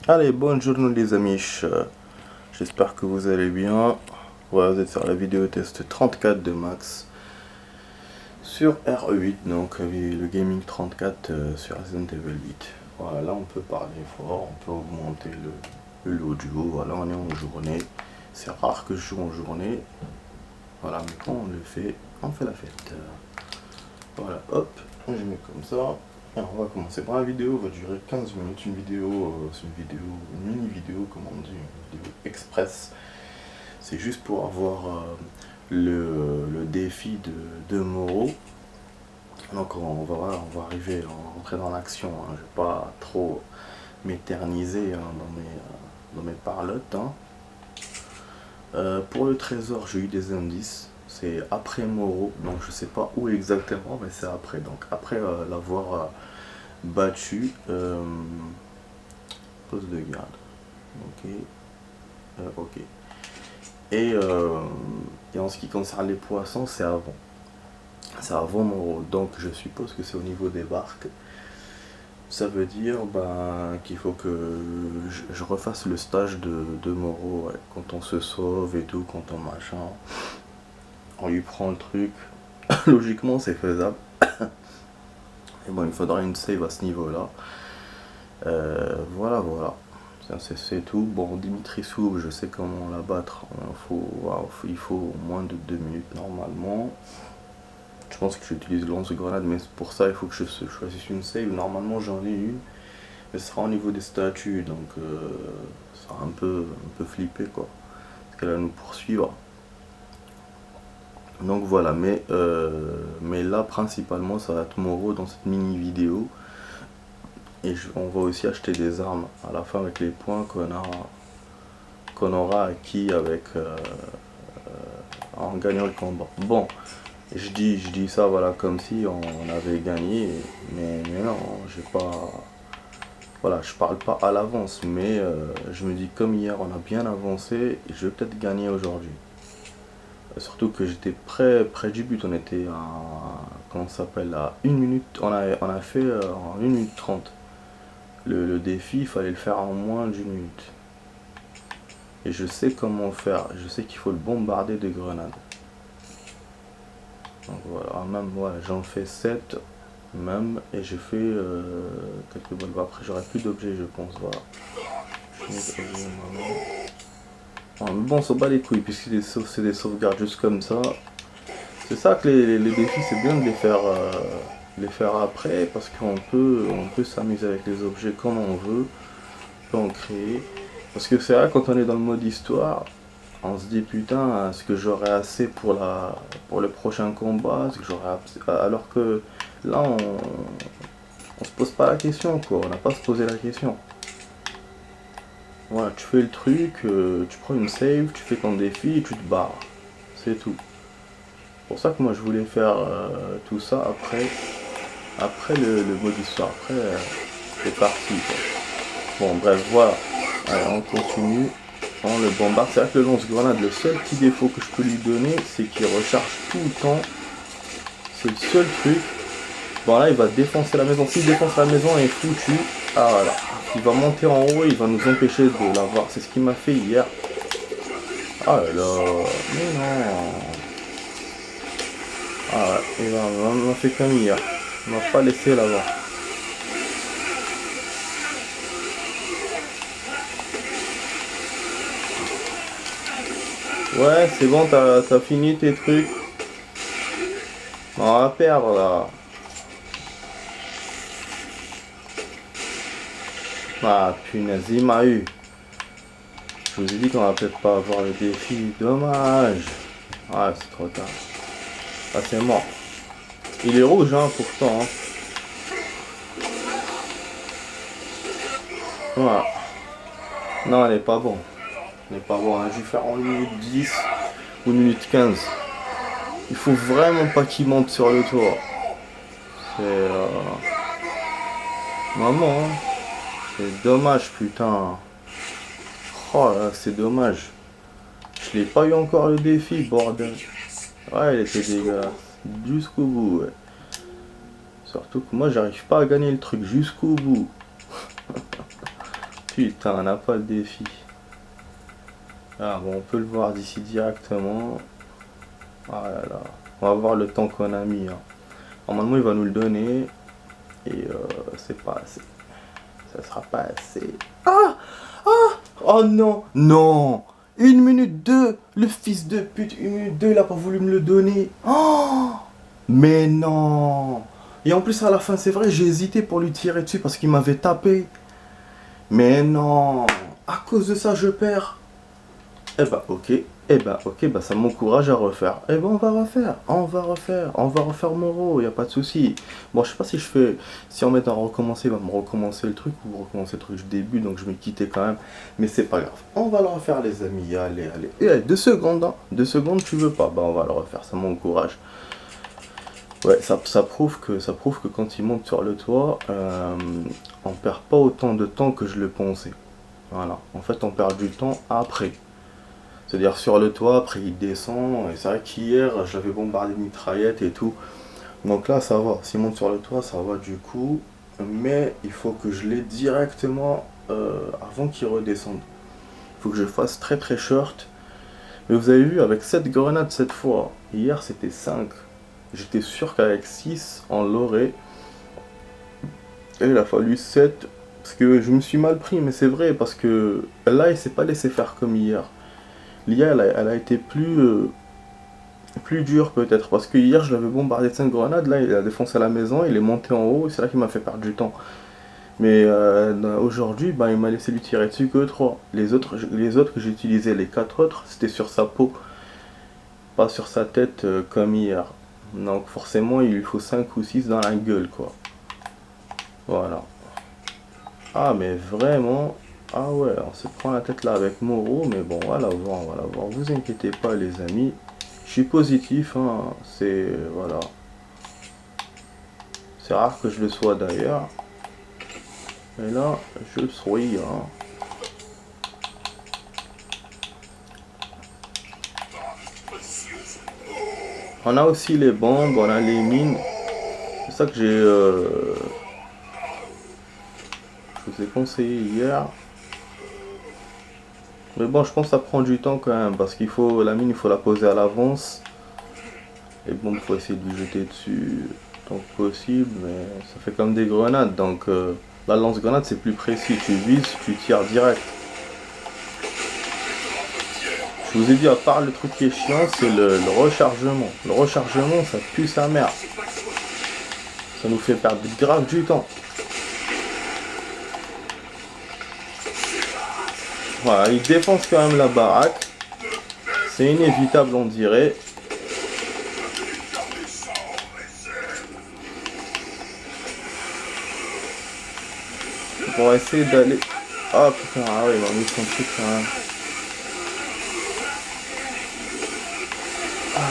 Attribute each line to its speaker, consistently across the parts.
Speaker 1: Allez, bonjour les amis, j'espère que vous allez bien. Voilà, vous êtes sur la vidéo test 34 de Max sur R8, donc le Gaming 34 sur Resident Evil 8. Voilà, là on peut parler fort, on peut augmenter l'audio, voilà, on est en journée. C'est rare que je joue en journée, voilà, mais quand on le fait, on fait la fête. Voilà, hop, je mets comme ça. Alors on va commencer par la vidéo, va durer 15 minutes, une vidéo, c'est une mini vidéo, comme on dit, une vidéo express. C'est juste pour avoir le défi de Moro. Donc on va arriver, on va rentrer dans l'action, hein. Je vais pas trop m'éterniser, hein, dans mes parlottes, hein. Pour le trésor, j'ai eu des indices. C'est après Moro, donc je sais pas où exactement, mais c'est après. Donc après l'avoir battu, poste de garde. Ok. Ok. Et en ce qui concerne les poissons, c'est avant. C'est avant Moro. Donc je suppose que c'est au niveau des barques. Ça veut dire qu'il faut que je refasse le stage de Moro, ouais. Quand on se sauve et tout, quand on machin. On lui prend le truc. Logiquement, c'est faisable. Et bon, il faudra une save à ce niveau-là. Voilà, voilà. C'est tout. Bon, Dimitri Soub, je sais comment la battre. Il faut moins de 2 minutes normalement. Je pense que j'utilise lance-grenade, mais pour ça, il faut que je choisisse une save. Normalement, j'en ai une. Mais ce sera au niveau des statues, donc ça sera un peu flippé, quoi. Parce qu'elle va nous poursuivre. Donc voilà, mais là principalement ça va être Moro dans cette mini vidéo. Et on va aussi acheter des armes à la fin avec les points qu'on aura acquis en gagnant le combat. Bon, je dis ça voilà comme si on avait gagné, mais non, j'ai pas. Voilà, je parle pas à l'avance, mais je me dis comme hier on a bien avancé, je vais peut-être gagner aujourd'hui. Surtout que j'étais près du but, on était à, comment ça s'appelle, à 1 minute, on a fait en 1 minute 30. Le défi, il fallait le faire en moins d'une minute. Et je sais comment faire, je sais qu'il faut le bombarder de grenades. Donc voilà, même voilà, j'en fais 7 même, et j'ai fait quelques bonnes. Après j'aurai plus d'objets je pense, voilà. Mais bon, on s'en bat les couilles, puisque c'est des sauvegardes juste comme ça. C'est ça que les défis, c'est bien de les faire après, parce on peut s'amuser avec les objets comme on veut, on peut en créer. Parce que c'est vrai, quand on est dans le mode histoire, on se dit putain, est-ce que j'aurai assez pour le prochain combat, est-ce que alors que là, on se pose pas la question, quoi, on n'a pas à se poser la question. Voilà, tu fais le truc, tu prends une save, tu fais ton défi et tu te barres. C'est tout. C'est pour ça que moi je voulais faire tout ça après le mode histoire. Après, c'est parti, quoi. Bon, bref, voilà. Allez, on continue. On le bombarde. C'est vrai que le lance-grenade, le seul petit défaut que je peux lui donner, c'est qu'il recharge tout le temps. C'est le seul truc. Bon, là, il va défoncer la maison. S'il défonce la maison, il est foutu. Ah, voilà. Il va monter en haut, il va nous empêcher de l'avoir. C'est ce qu'il m'a fait hier. Ah là là. Mais non. Ah ouais, il m'a fait comme hier. Il m'a pas laissé l'avoir. Ouais, c'est bon, t'as fini tes trucs. On va perdre là. Ah punaise, il m'a eu. Je vous ai dit qu'on va peut-être pas avoir le défi. Dommage. Ah, c'est trop tard. Ah, c'est mort. Il est rouge, hein, pourtant. Hein. Voilà. Non, elle est pas bon. Elle est pas bon. On a dû faire en 1 minute 10 ou 1 minute 15. Il faut vraiment pas qu'il monte sur le tour. C'est... Maman, hein. C'est dommage, putain. Oh là, c'est dommage. Je l'ai pas eu encore le défi, bordel. Ouais, il était dégueulasse. Jusqu'au bout, ouais. Surtout que moi, j'arrive pas à gagner le truc jusqu'au bout. Putain, on n'a pas le défi. Ah bon, on peut le voir d'ici directement. Ah là là. On va voir le temps qu'on a mis. Hein. Normalement, il va nous le donner. Et c'est pas assez. Ça sera pas assez. Ah! Ah! Oh non! Non! 1 minute 2! Le fils de pute, 1 minute 2, il a pas voulu me le donner. Oh! Mais non! Et en plus, à la fin, c'est vrai, j'ai hésité pour lui tirer dessus parce qu'il m'avait tapé. Mais non! À cause de ça, je perds. Eh bah, ok. Eh bah, ok, bah ça m'encourage à refaire. Eh ben, on va refaire Moro, y a pas de souci. Bon, je sais pas si je fais, si en mettant recommencer, il va me recommencer le truc ou recommencer le truc du début, donc je vais quitter quand même. Mais c'est pas grave. On va le refaire, les amis. Allez, allez. Et allez, 2 secondes, hein. 2 secondes, tu veux pas? Bah, on va le refaire, ça m'encourage. Ouais, ça prouve que quand il monte sur le toit, on perd pas autant de temps que je le pensais. Voilà. En fait, on perd du temps après. C'est-à-dire sur le toit, après il descend, et c'est vrai qu'hier j'avais bombardé de mitraillettes et tout. Donc là ça va, s'il monte sur le toit ça va du coup. Mais il faut que je l'ai directement avant qu'il redescende. Il faut que je fasse très très short. Mais vous avez vu avec 7 grenades cette fois, hier c'était 5. J'étais sûr qu'avec 6 on l'aurait. Et il a fallu 7. Parce que je me suis mal pris, mais c'est vrai, parce que là il s'est pas laissé faire comme hier. L'IA elle a été plus dure peut-être parce que hier je l'avais bombardé de 5 grenades, là il a défoncé la maison, il est monté en haut et c'est là qu'il m'a fait perdre du temps. Mais aujourd'hui bah, il m'a laissé lui tirer dessus que 3. Les autres que j'ai utilisés, les 4 autres, c'était sur sa peau, pas sur sa tête comme hier. Donc forcément il lui faut 5 ou 6 dans la gueule quoi. Voilà. Ah mais vraiment. Ah ouais, on se prend la tête là avec Moro, mais bon, on va la voir, Vous inquiétez pas, les amis. Je suis positif, hein. C'est... Voilà. C'est rare que je le sois d'ailleurs. Mais là, je le suis, hein. On a aussi les bombes, on a les mines. C'est ça que je vous ai conseillé hier. Mais bon, je pense que ça prend du temps quand même, parce qu'il faut la mine, il faut la poser à l'avance. Et bon, il faut essayer de lui jeter dessus tant que possible, mais ça fait comme des grenades, donc la lance-grenade c'est plus précis, tu vises, tu tires direct. Je vous ai dit, à part le truc qui est chiant, c'est le rechargement. Le rechargement, ça pue sa mère. Ça nous fait perdre grave du temps. Voilà, il défonce quand même la baraque. C'est inévitable, on dirait. On va essayer d'aller... Ah putain, ah ouais, il m'a mis son truc quand même. Ah,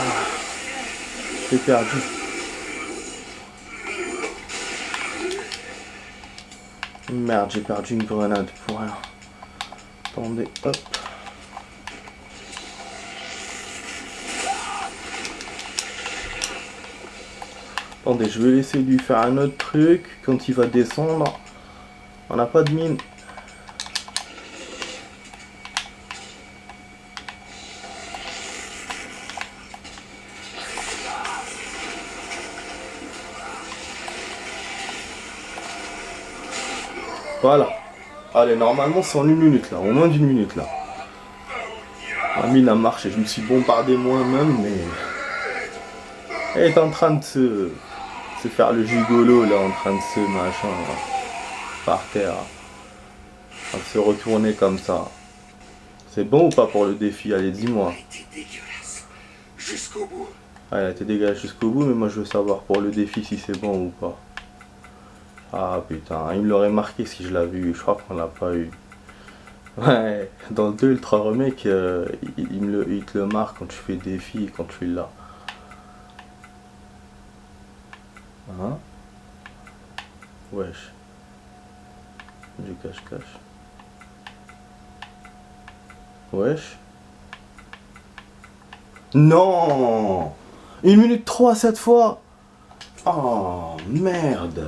Speaker 1: j'ai perdu. Merde, j'ai perdu une grenade pour rien. Attendez, hop. Attendez, je vais laisser lui faire un autre truc quand il va descendre. On n'a pas de mine. Voilà. Allez, normalement c'est en 1 minute là, au moins d'1 minute là. La mine a marché, je me suis bombardé moi-même, mais... Elle est en train de se faire le gigolo là, en train de se machin là, par terre. En train de se retourner comme ça. C'est bon ou pas pour le défi? Allez, dis-moi.
Speaker 2: Jusqu'au bout.
Speaker 1: Ah, elle a été dégueulasse jusqu'au bout, mais moi je veux savoir pour le défi si c'est bon ou pas. Ah putain, il me l'aurait marqué si je l'avais eu, je crois qu'on l'a pas eu. Ouais, dans le 2 Ultra Remake, il te le marque quand tu fais défi et quand tu l'as. Hein? Wesh. Du cache-cache. Wesh. Non! 1 minute 3 cette fois! Oh merde!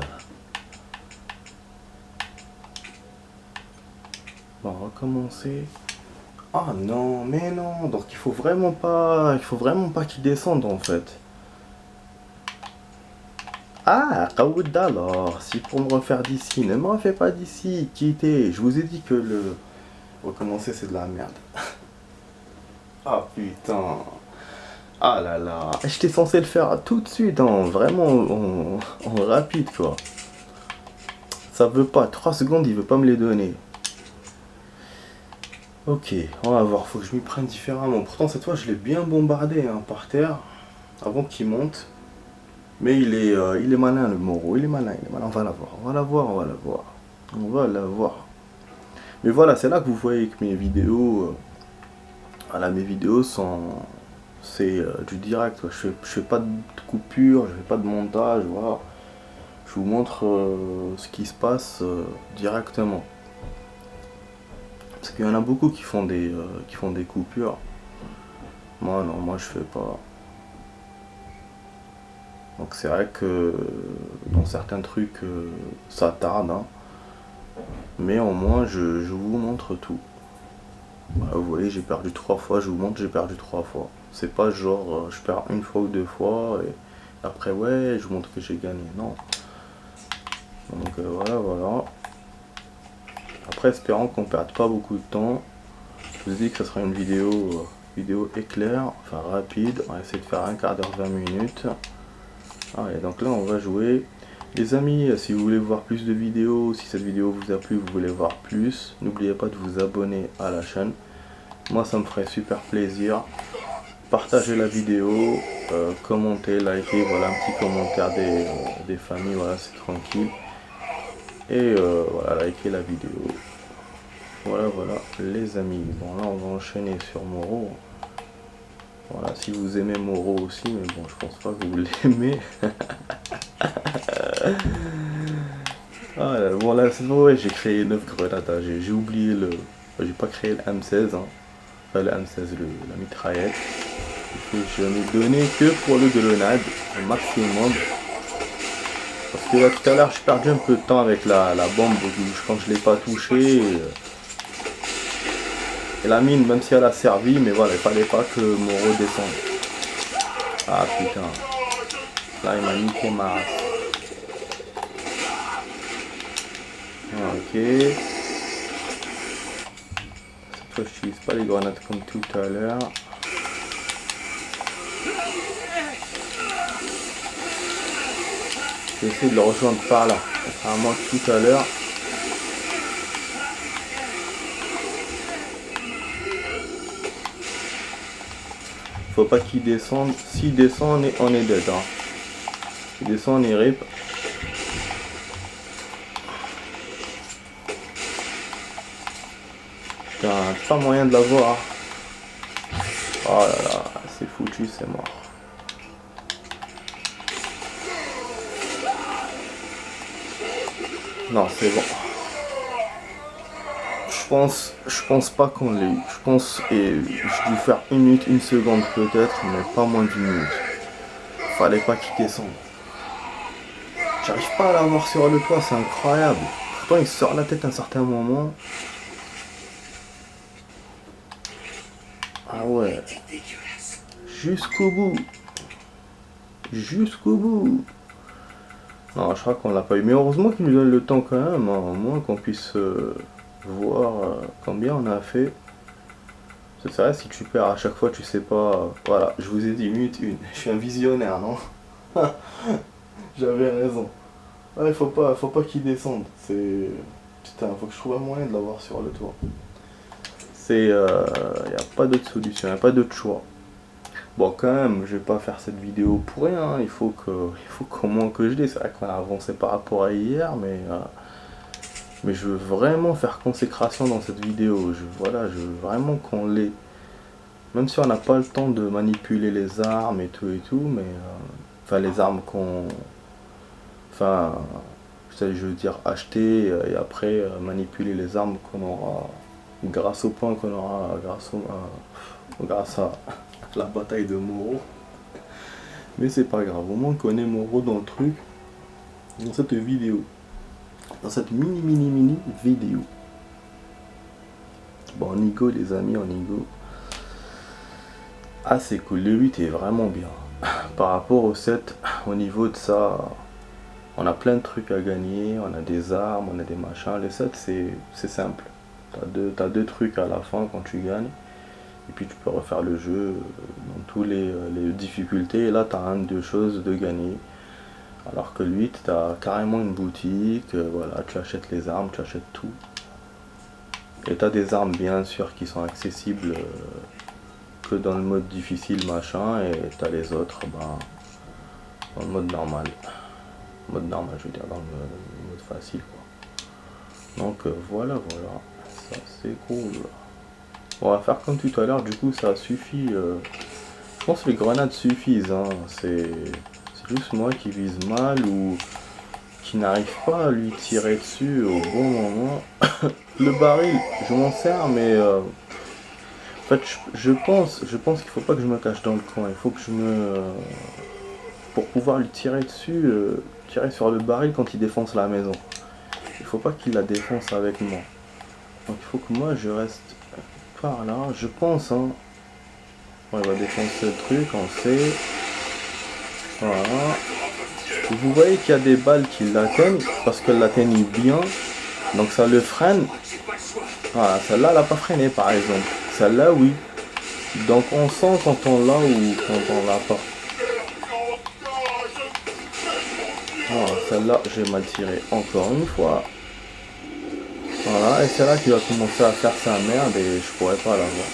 Speaker 1: on va recommencer. Ah non, mais non, donc il faut vraiment pas qu'il descende en fait. Ah, Raoud alors, si pour me refaire d'ici, ne me refais pas d'ici, quittez. Je vous ai dit que le recommencer c'est de la merde. Ah putain. Ah là là, j'étais censé le faire tout de suite, hein, vraiment en rapide quoi. Ça veut pas, 3 secondes il veut pas me les donner. Ok, on va voir, faut que je m'y prenne différemment. Pourtant cette fois je l'ai bien bombardé hein, par terre, avant qu'il monte. Mais il est malin le Moro, il est malin, on va la voir, on va la voir, on va la voir. On va la voir. Mais voilà, c'est là que vous voyez que mes vidéos, voilà, mes vidéos sont, c'est du direct, quoi. Je fais pas de coupure, je fais pas de montage, voilà. Je vous montre ce qui se passe directement. Parce qu'il y en a beaucoup qui font des coupures. Moi non, moi je fais pas. Donc c'est vrai que dans certains trucs ça tarde, hein. Mais au moins je vous montre tout. Voilà, vous voyez j'ai perdu 3 fois, je vous montre j'ai perdu 3 fois. C'est pas genre je perds une fois ou 2 fois et après ouais je vous montre que j'ai gagné, non. Donc voilà. Après espérons qu'on perde pas beaucoup de temps. Je vous ai dit que ce sera une vidéo éclair, enfin rapide, on va essayer de faire un quart d'heure, 20 minutes. Allez, donc là on va jouer. Les amis, si vous voulez voir plus de vidéos, si cette vidéo vous a plu, vous voulez voir plus, n'oubliez pas de vous abonner à la chaîne. Moi ça me ferait super plaisir. Partagez la vidéo, commentez, likez, voilà un petit commentaire des familles, voilà c'est tranquille. Et voilà, likez la vidéo. Voilà les amis. Bon là on va enchaîner sur Moro. Voilà, si vous aimez Moro aussi, mais bon je pense pas que vous l'aimez. Ah là, bon là c'est vrai, j'ai créé 9 grenades, hein. J'ai oublié le... J'ai pas créé le M16, hein. Enfin le M16, la mitraillette. Et je n'ai donné que pour le grenade, au maximum. Parce que là tout à l'heure j'ai perdu un peu de temps avec la bombe quand je l'ai pas touché. Et la mine, même si elle a servi, mais voilà, il fallait pas que Moro descende. Ah putain. Là il m'a niqué ma race. Ok. Cette fois je n'utilise pas les grenades comme tout à l'heure. Je vais essayer de le rejoindre par là. Contrairement à tout à l'heure. Faut pas qu'il descende. S'il descend, on est dedans. S'il descend, on est rip. Putain, pas moyen de l'avoir. Oh là là, c'est foutu, c'est mort. Non, c'est bon. Je pense pas qu'on l'ait eu. Je pense, et je dû faire 1 minute, 1 seconde peut-être, mais pas moins d'1 minute. Fallait pas qu'il descende. J'arrive pas à l'avoir sur le toit, c'est incroyable. Pourtant il sort la tête à un certain moment. Ah ouais. Jusqu'au bout. Jusqu'au bout. Non, je crois qu'on l'a pas eu. Mais heureusement qu'il nous donne le temps quand même, hein, au moins qu'on puisse voir combien on a fait. C'est vrai, si tu perds à chaque fois, tu sais pas. Voilà, je vous ai dit 1 minute 1. Je suis un visionnaire, non? J'avais raison. Ouais, faut pas qu'il descende. C'est. Putain, faut que je trouve un moyen de l'avoir sur le toit. C'est. Y a pas d'autre solution, y a pas d'autre choix. Bon, quand même, je vais pas faire cette vidéo pour rien, hein. Il faut qu'au moins que je l'ai. C'est vrai qu'on a avancé par rapport à hier, mais je veux vraiment faire consécration dans cette vidéo. Je veux vraiment qu'on l'ait. Même si on n'a pas le temps de manipuler les armes et tout, mais... enfin, les armes qu'on... Enfin, je veux dire acheter et après manipuler les armes qu'on aura grâce au point qu'on aura grâce à la bataille de Moro. Mais c'est pas grave, au moins qu'on ait Moro dans le truc, dans cette vidéo, dans cette mini vidéo. Bon, en Ego, les amis, en Ego. Ah, c'est cool. Le 8 est vraiment bien. Par rapport au 7, au niveau de ça, on a plein de trucs à gagner. On a des armes, on a des machins. Le 7, c'est simple. T'as deux trucs à la fin quand tu gagnes. Et puis tu peux refaire le jeu dans tous les difficultés. Et là, t'as un, deux choses de gagner. Alors que le 8, t'as carrément une boutique. Voilà, tu achètes les armes, tu achètes tout. Et t'as des armes bien sûr qui sont accessibles que dans le mode difficile machin. Et t'as les autres dans le mode normal. Mode normal, je veux dire, dans le mode facile quoi. Donc voilà. Ça c'est cool. On va faire comme tout à l'heure, du coup ça suffit. Je pense que les grenades suffisent. Hein. C'est juste moi qui vise mal ou qui n'arrive pas à lui tirer dessus au bon moment. Le baril, je m'en sers, mais en fait, je pense qu'il faut pas que je me cache dans le coin. Il faut que pour pouvoir lui tirer dessus, tirer sur le baril quand il défonce la maison. Il faut pas qu'il la défonce avec moi. Donc il faut que moi je reste par là, je pense. Hein. On va défoncer le truc, on sait. Voilà. Vous voyez qu'il y a des balles qui l'atteignent parce qu'elle l'atteignent bien. Donc ça le freine. Voilà, celle-là, elle n'a pas freiné par exemple. Celle-là, oui. Donc on sent quand on l'a ou quand on l'a pas. Voilà, celle-là, j'ai mal tiré encore une fois. Voilà, et c'est là qu'il va commencer à faire sa merde et je pourrais pas l'avoir.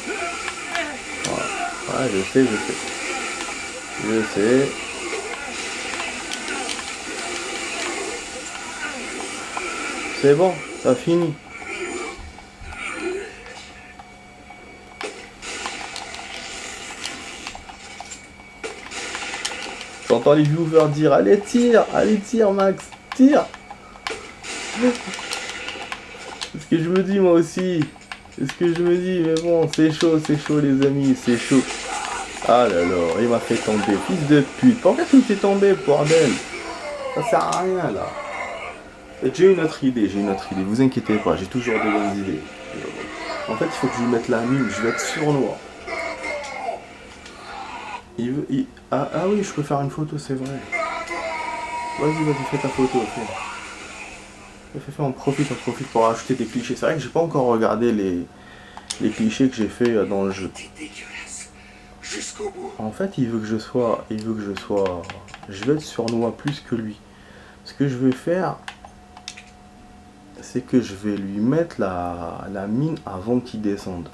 Speaker 1: Voilà, ouais, je sais. Je sais. C'est bon, ça finit. J'entends les viewers dire allez tire Max, tire. C'est ce que je me dis moi aussi. C'est ce que je me dis, mais bon, c'est chaud les amis, c'est chaud. Ah là là, il m'a fait tomber, fils de pute. Pourquoi tu me fais tomber, bordel? Ça sert à rien là. J'ai une autre idée, vous inquiétez pas, j'ai toujours de bonnes idées. En fait, il faut que je lui mette la mine, je vais être sournois. Ah oui, je peux faire une photo, c'est vrai. Vas-y, fais ta photo, fais, on profite pour rajouter des clichés. C'est vrai que j'ai pas encore regardé les clichés que j'ai fait dans le jeu. En fait, il veut que je sois, je vais être sournois plus que lui. Ce que je vais faire, c'est que je vais lui mettre la mine avant qu'il descende.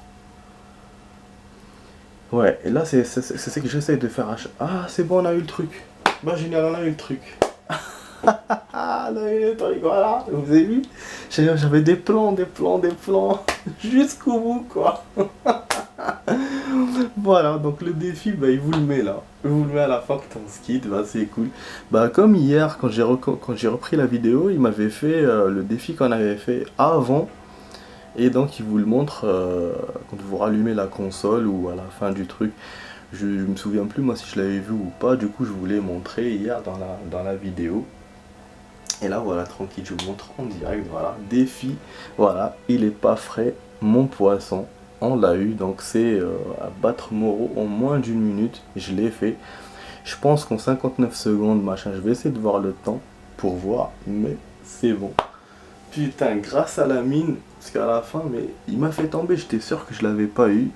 Speaker 1: Ouais, et là c'est ce que j'essaye de faire. Ah, c'est bon, on a eu le truc. Bah génial, on a eu le truc. Ah, on a eu le truc, voilà, vous avez vu? J'avais des plans, jusqu'au bout, quoi. Voilà, donc le défi, bah il vous le met là. Il vous le met à la fin quand on se quitte, bah c'est cool. Bah comme hier, quand j'ai repris la vidéo, il m'avait fait le défi qu'on avait fait avant. Et donc il vous le montre quand vous rallumez la console ou à la fin du truc. Je me souviens plus moi si je l'avais vu ou pas, du coup je vous l'ai montré hier dans la vidéo. Et là voilà, tranquille, je vous montre en direct, voilà, défi, voilà, il est pas frais, mon poisson, on l'a eu, donc c'est à battre Moreau en moins d'une minute, je l'ai fait. Je pense qu'en 59 secondes, machin, je vais essayer de voir le temps pour voir, mais c'est bon. Putain, grâce à la mine, parce qu'à la fin, mais il m'a fait tomber, j'étais sûr que je l'avais pas eu.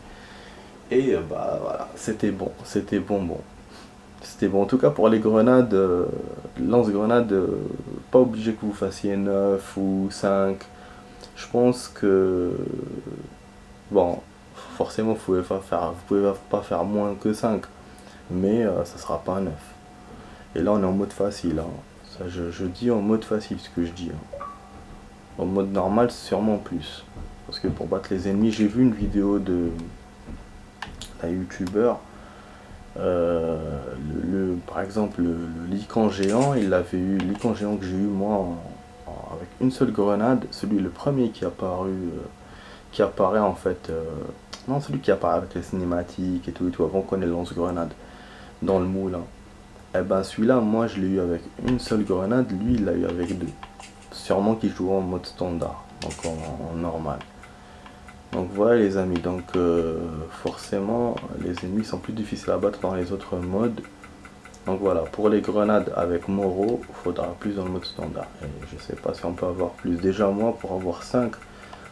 Speaker 1: Et bah voilà, c'était bon. C'était bon, en tout cas pour les grenades, lance-grenades, pas obligé que vous fassiez 9 ou 5. Je pense que, bon, forcément vous pouvez pas faire moins que 5. Mais ça sera pas 9. Et là on est en mode facile. Hein. Ça, je dis en mode facile ce que je dis. Hein. En mode normal, sûrement plus. Parce que pour battre les ennemis, j'ai vu une vidéo de un youtubeur. Par exemple, le Lycan géant, il avait eu, le Lycan géant que j'ai eu moi avec une seule grenade, le premier qui apparaît en fait, non, celui qui apparaît avec les cinématiques et tout, avant qu'on ait le lance-grenade dans le moule. Hein. Et ben celui-là, moi je l'ai eu avec une seule grenade, lui il l'a eu avec deux. Sûrement qu'il jouera en mode standard, donc en normal. Donc voilà les amis, donc forcément les ennemis sont plus difficiles à battre dans les autres modes. Donc voilà, pour les grenades avec Moro, il faudra plus dans le mode standard. Et je sais pas si on peut avoir plus. Déjà moi, pour avoir 5,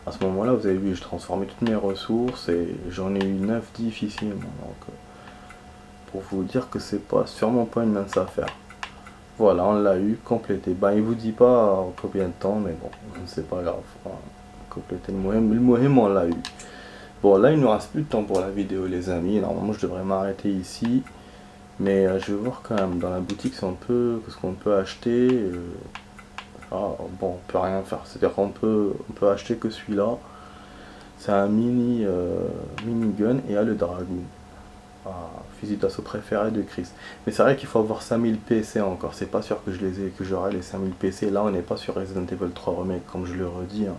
Speaker 1: à ce moment-là, vous avez vu, je transformais toutes mes ressources et j'en ai eu 9 difficilement. Donc pour vous dire que c'est pas sûrement pas une mince affaire. Voilà, on l'a eu, complété. Ben il vous dit pas en combien de temps, mais bon, c'est pas grave. Enfin, compléter le Mohem on l'a eu. Bon là il nous reste plus de temps pour la vidéo les amis. Normalement je devrais m'arrêter ici. Mais je vais voir quand même dans la boutique si on peut, ce qu'on peut acheter. Ah, bon, on peut rien faire. C'est-à-dire qu'on on peut acheter que celui-là. C'est un mini gun et il y a le dragoon. Ah, fusil d'assaut préféré de Chris. Mais c'est vrai qu'il faut avoir 5000 PC encore. C'est pas sûr que je les ai, que j'aurai les 5000 PC. Là, on n'est pas sur Resident Evil 3 Remake, comme je le redis. Hein.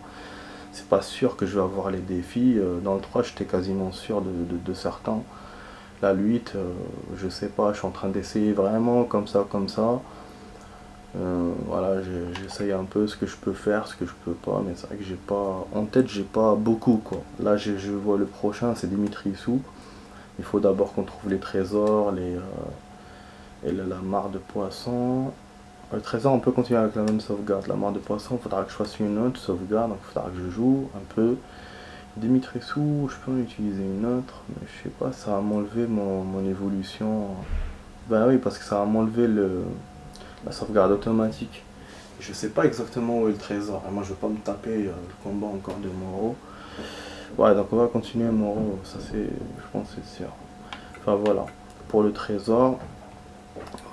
Speaker 1: C'est pas sûr que je vais avoir les défis. Dans le 3, j'étais quasiment sûr de certains. Là, le 8, je sais pas. Je suis en train d'essayer vraiment comme ça, comme ça. Voilà, j'essaye un peu ce que je peux faire, ce que je peux pas. Mais c'est vrai que j'ai pas. En tête, j'ai pas beaucoup quoi. Là, je vois le prochain, c'est Dimitrisou. Il faut d'abord qu'on trouve les trésors, et la mare de poisson. Le trésor, on peut continuer avec la même sauvegarde. La mare de poisson, il faudra que je fasse une autre sauvegarde, donc il faudra que je joue un peu. Dimitrescu, je peux en utiliser une autre, mais je sais pas, ça va m'enlever mon évolution. Ben oui, parce que ça va m'enlever la sauvegarde automatique. Je sais pas exactement où est le trésor. Et moi, je veux pas me taper le combat encore de Moro. Ouais, donc on va continuer Moro, ça c'est, je pense c'est sûr. Enfin voilà, pour le trésor,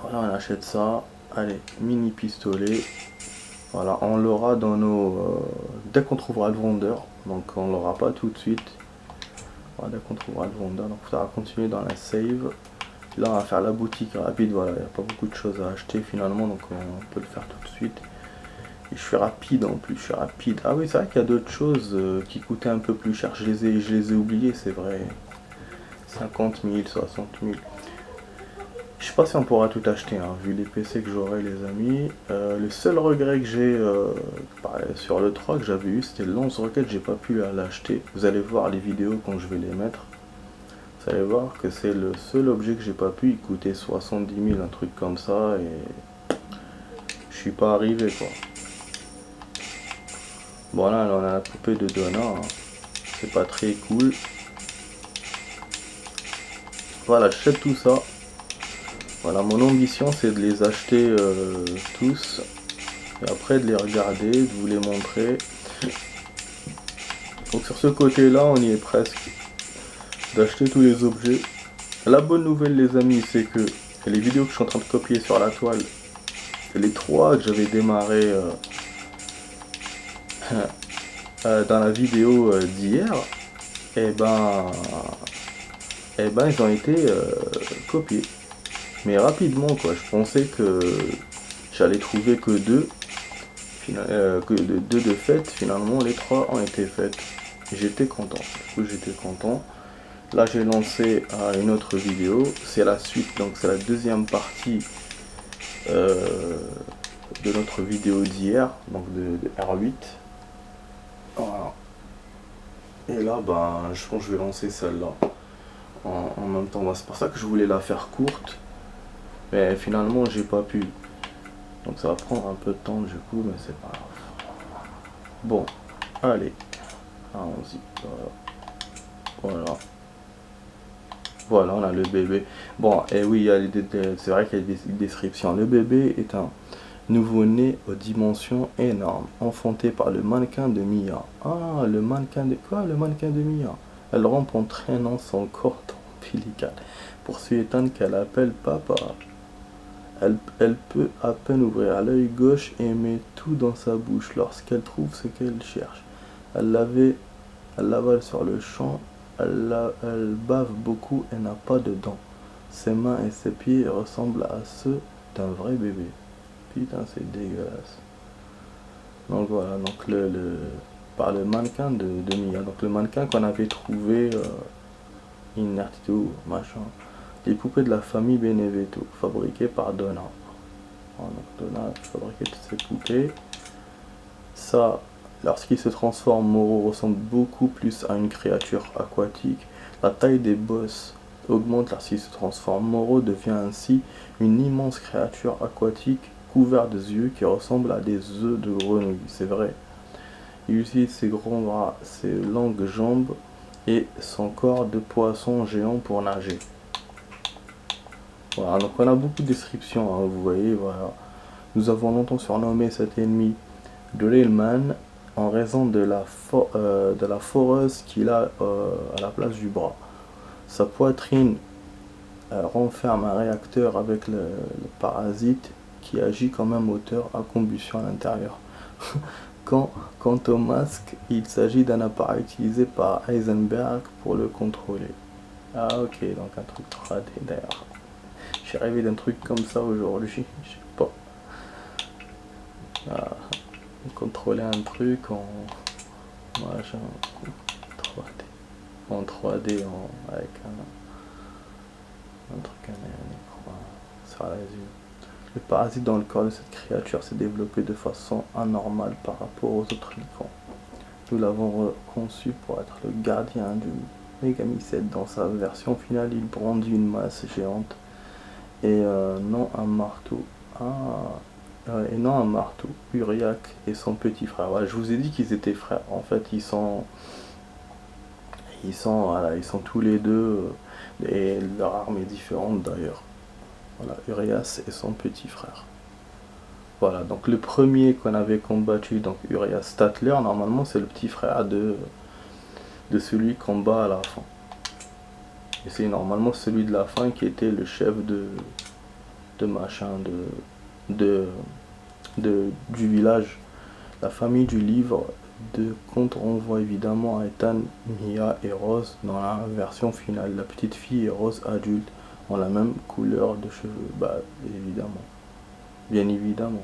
Speaker 1: voilà, on achète ça. Allez, mini pistolet. Voilà, on l'aura dans nos... dès qu'on trouvera le vendeur, donc on l'aura pas tout de suite. Voilà, dès qu'on trouvera le vendeur, donc il faudra continuer dans la save. Là on va faire la boutique rapide, voilà, il n'y a pas beaucoup de choses à acheter finalement, donc on peut le faire tout de suite. Et je suis rapide en plus, je suis rapide. Ah oui, c'est vrai qu'il y a d'autres choses qui coûtaient un peu plus cher, je les ai oubliées, c'est vrai. 50 000, 60 000. Je sais pas si on pourra tout acheter, hein, vu les PC que j'aurai les amis. Le seul regret que j'ai sur le 3 que j'avais eu, c'était le lance-roquette, j'ai pas pu l'acheter. Vous allez voir les vidéos quand je vais les mettre. Vous allez voir que c'est le seul objet que j'ai pas pu, il coûtait 70 000, un truc comme ça, et je suis pas arrivé quoi. Bon là on a la poupée de Donna, hein. C'est pas très cool. Voilà, j'achète tout ça. Voilà, mon ambition c'est de les acheter tous et après de les regarder, de vous les montrer. Donc sur ce côté là on y est presque, d'acheter tous les objets. La bonne nouvelle les amis, c'est que les vidéos que je suis en train de copier sur la toile, les 3 que j'avais démarré dans la vidéo d'hier, et ben ils ont été copiés. Mais rapidement quoi, je pensais que j'allais trouver que 2, que 2 de fait, finalement les 3 ont été faites. J'étais content, du coup j'étais content. Là j'ai lancé une autre vidéo, c'est la suite, donc c'est la deuxième partie de notre vidéo d'hier, donc de R8. Voilà. Et là ben je pense que je vais lancer celle-là en même temps. C'est pour ça que je voulais la faire courte. Mais finalement j'ai pas pu. Donc ça va prendre un peu de temps du coup, mais c'est pas grave. Bon, allez. Allons-y. Voilà. Voilà, on a le bébé. Bon, et oui, c'est vrai qu'il y a des descriptions. Le bébé est un nouveau-né aux dimensions énormes, enfanté par le mannequin de Mia. Ah, le mannequin de quoi? Le mannequin de Mia. Elle rampe en traînant son corps ombilical pour s'y éteindre qu'elle appelle papa. Elle peut à peine ouvrir l'œil gauche et met tout dans sa bouche lorsqu'elle trouve ce qu'elle cherche. Elle l'avale sur le champ, elle bave beaucoup et n'a pas de dents. Ses mains et ses pieds ressemblent à ceux d'un vrai bébé. Putain, c'est dégueulasse. Donc voilà, donc par le mannequin de Mia. Donc le mannequin qu'on avait trouvé Inertito, machin. Les poupées de la famille Benevento, fabriquées par Donna. Donc Donna a fabriqué toutes ces poupées. Ça, Lorsqu'il se transforme, Moro ressemble beaucoup plus à une créature aquatique. La taille des boss augmente lorsqu'il se transforme. Moro devient ainsi une immense créature aquatique couverte d'yeux qui ressemblent à des œufs de grenouille. C'est vrai. Il utilise ses grands bras, ses longues jambes et son corps de poisson géant pour nager. Voilà, donc on a beaucoup de descriptions, hein, vous voyez, voilà. Nous avons longtemps surnommé cet ennemi Drillman en raison de la foreuse qu'il a à la place du bras. Sa poitrine renferme un réacteur avec le parasite qui agit comme un moteur à combustion à l'intérieur. Quant au masque, il s'agit d'un appareil utilisé par Heisenberg pour le contrôler. Ah ok, donc un truc 3D d'ailleurs. J'ai rêvé d'un truc comme ça aujourd'hui, je sais pas. Ah, contrôler un truc en machin 3D. En 3D avec un truc, un écran sur les yeux. Le parasite dans le corps de cette créature s'est développé de façon anormale par rapport aux autres licornes. Nous l'avons conçu pour être le gardien du Mégamycète. Dans sa version finale, il brandit une masse géante et non un marteau. Uriak et son petit frère. Ouais, je vous ai dit qu'ils étaient frères. En fait, ils sont tous les deux et leur arme est différente d'ailleurs. Voilà, Urias et son petit frère. Voilà, donc le premier qu'on avait combattu, donc Urias Statler, normalement c'est le petit frère de celui qu'on bat à la fin. Et c'est normalement celui de la fin qui était le chef du village. La famille du livre de conte renvoie évidemment à Ethan, Mia et Rose dans la version finale. La petite fille et Rose adulte ont la même couleur de cheveux. Bah évidemment. Bien évidemment.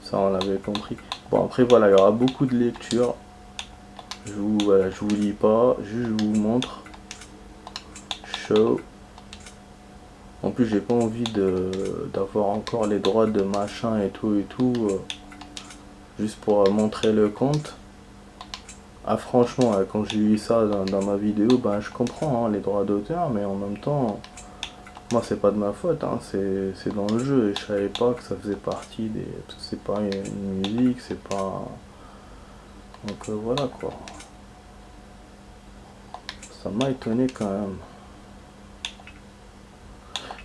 Speaker 1: Ça on l'avait compris. Bon après voilà, il y aura beaucoup de lectures. Je vous lis pas, juste je vous montre. Show. En plus j'ai pas envie d'avoir encore les droits de machin et tout juste pour montrer le compte. Ah franchement quand j'ai lu ça dans ma vidéo, ben je comprends hein, les droits d'auteur, mais en même temps moi c'est pas de ma faute, hein, c'est dans le jeu et je savais pas que ça faisait partie des. C'est pas une musique, c'est pas. Donc voilà quoi. Ça m'a étonné quand même.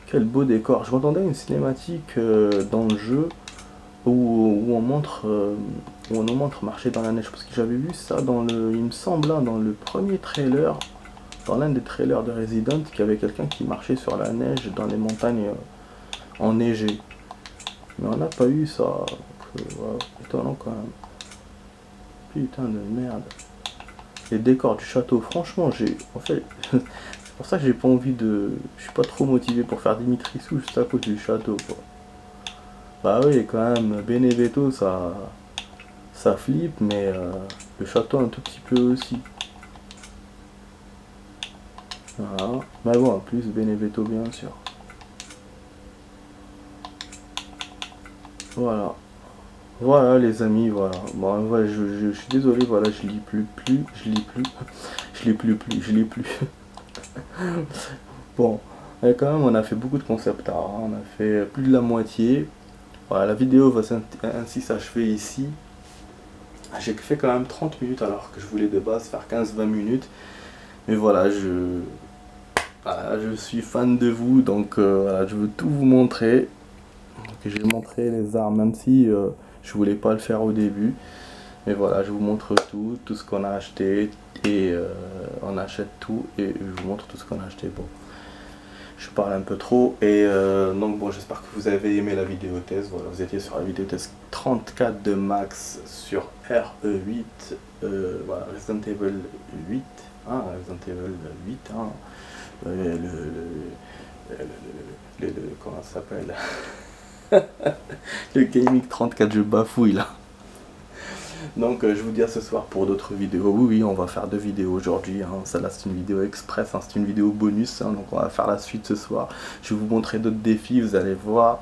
Speaker 1: Quel beau décor. Je m'attendais à une cinématique dans le jeu où on nous montre marcher dans la neige. Parce que j'avais vu ça il me semble, hein, dans le premier trailer, dans l'un des trailers de Resident, qu'il y avait quelqu'un qui marchait sur la neige dans les montagnes enneigées. Mais on n'a pas eu ça. Wow, étonnant quand même. Putain de merde. Les décors du château, franchement, en fait, c'est pour ça que j'ai pas envie de. Je suis pas trop motivé pour faire Dimitrisou juste à cause du château, quoi. Bah oui, quand même, Benevento, ça flippe, mais le château un tout petit peu aussi. Voilà. Mais bon, en plus, Benevento, bien sûr. Voilà. Voilà les amis, voilà. Bon, voilà, je suis désolé, voilà, je lis plus. Bon, et quand même, on a fait beaucoup de concept art, hein. On a fait plus de la moitié. Voilà, la vidéo va ainsi s'achever ici. J'ai fait quand même 30 minutes alors que je voulais de base faire 15-20 minutes. Mais voilà, je suis fan de vous, donc voilà, je veux tout vous montrer. J'ai montré les armes, même si je voulais pas le faire au début. Mais voilà, je vous montre tout ce qu'on a acheté. Et on achète tout et je vous montre tout ce qu'on a acheté. Bon, je parle un peu trop. Et donc bon, j'espère que vous avez aimé la vidéo test. Voilà, vous étiez sur la vidéo test 34 de Max sur RE8. Voilà, Resident Evil 8. Hein, Resident Evil 8. Hein, comment ça s'appelle? Le Gaming 34, je bafouille là. Donc je vous dis à ce soir pour d'autres vidéos. Oui, on va faire 2 vidéos aujourd'hui, hein. Ça là c'est une vidéo express, hein. C'est une vidéo bonus, hein. Donc on va faire la suite ce soir. Je vais vous montrer d'autres défis, vous allez voir.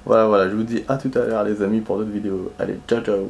Speaker 1: Voilà, je vous dis à tout à l'heure les amis pour d'autres vidéos. Allez, ciao ciao.